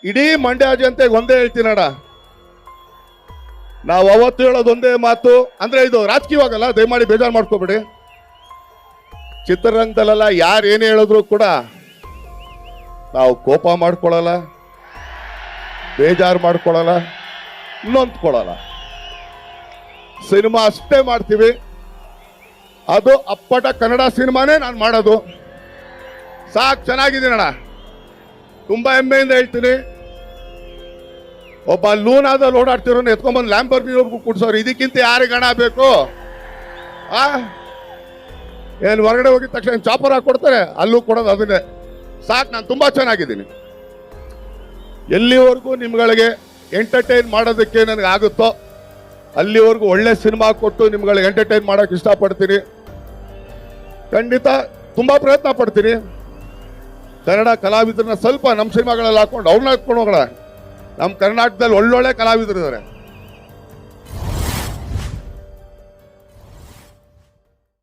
ಇಡೀ ಮಂಡ್ಯ ಜನತೆಗೆ ಒಂದೇ ಹೇಳ್ತೀನಣ್ಣ, ನಾವು ಅವತ್ತು ಹೇಳೋದೊಂದೇ ಮಾತು ಅಂದ್ರೆ, ಇದು ರಾಜಕೀಯವಾಗಲ್ಲ, ದಯಮಾಡಿ ಬೇಜಾರು ಮಾಡ್ಕೋಬೇಡಿ. ಚಿತ್ರರಂಗದಲ್ಲೆಲ್ಲ ಯಾರು ಏನೇ ಹೇಳಿದ್ರು ಕೂಡ ನಾವು ಕೋಪ ಮಾಡ್ಕೊಳ್ಳಲ್ಲ, ಬೇಜಾರು ಮಾಡ್ಕೊಳ್ಳಲ್ಲ, ನೊಂದ್ಕೊಳ್ಳಲ್ಲ. ಸಿನಿಮಾ ಅಷ್ಟೇ ಮಾಡ್ತೀವಿ. ಅದು ಅಪ್ಪಟ ಕನ್ನಡ ಸಿನಿಮಾನೇ ನಾನು ಮಾಡೋದು. ಸಾಕು, ಚೆನ್ನಾಗಿದ್ದೀನಣ್ಣ. ತುಂಬಾ ಹೆಮ್ಮೆಯಿಂದ ಹೇಳ್ತೀನಿ. ಒಬ್ಬ ಲೂನಾದಲ್ಲಿ ಓಡಾಡ್ತಿರೋ ಎತ್ಕೊಂಡ್ಬಂದು ಲ್ಯಾಂಬರ್ಗಿನಿವರೆಗೂ ಕೂಡ್ಸೋರು, ಇದಕ್ಕಿಂತ ಯಾರಿಗೆ ಹಣ ಬೇಕು? ಏನು ಹೊರಗಡೆ ಹೋಗಿದ ತಕ್ಷಣ ಚಾಪರ್ ಹಾಕಿ ಕೊಡ್ತಾರೆ, ಅಲ್ಲೂ ಕೊಡೋದು ಅದನ್ನೇ. ಸಾಕು, ನಾನು ತುಂಬಾ ಚೆನ್ನಾಗಿದ್ದೀನಿ. ಎಲ್ಲಿವರೆಗೂ ನಿಮ್ಗಳಿಗೆ ಎಂಟರ್ಟೈನ್ ಮಾಡೋದಕ್ಕೆ ನನಗೆ ಆಗುತ್ತೋ ಅಲ್ಲಿವರೆಗೂ ಒಳ್ಳೆ ಸಿನಿಮಾ ಕೊಟ್ಟು ನಿಮ್ಗಳಿಗೆ ಎಂಟರ್ಟೈನ್ ಮಾಡೋಕೆ ಇಷ್ಟಪಡ್ತೀನಿ. ಖಂಡಿತ ತುಂಬಾ ಪ್ರಯತ್ನ ಪಡ್ತೀನಿ. ಕನ್ನಡ ಕಲಾವಿದರನ್ನ ಸ್ವಲ್ಪ ನಮ್ಮ ಸಿನಿಮಾಗಳಲ್ಲಿ ಹಾಕೊಂಡು ಅವ್ರನ್ನ ಹಾಕೊಂಡು ಹೋಗೋಣ. ನಮ್ಮ ಕರ್ನಾಟಕದಲ್ಲಿ ಒಳ್ಳೊಳ್ಳೆ ಕಲಾವಿದರಿದ್ದಾರೆ.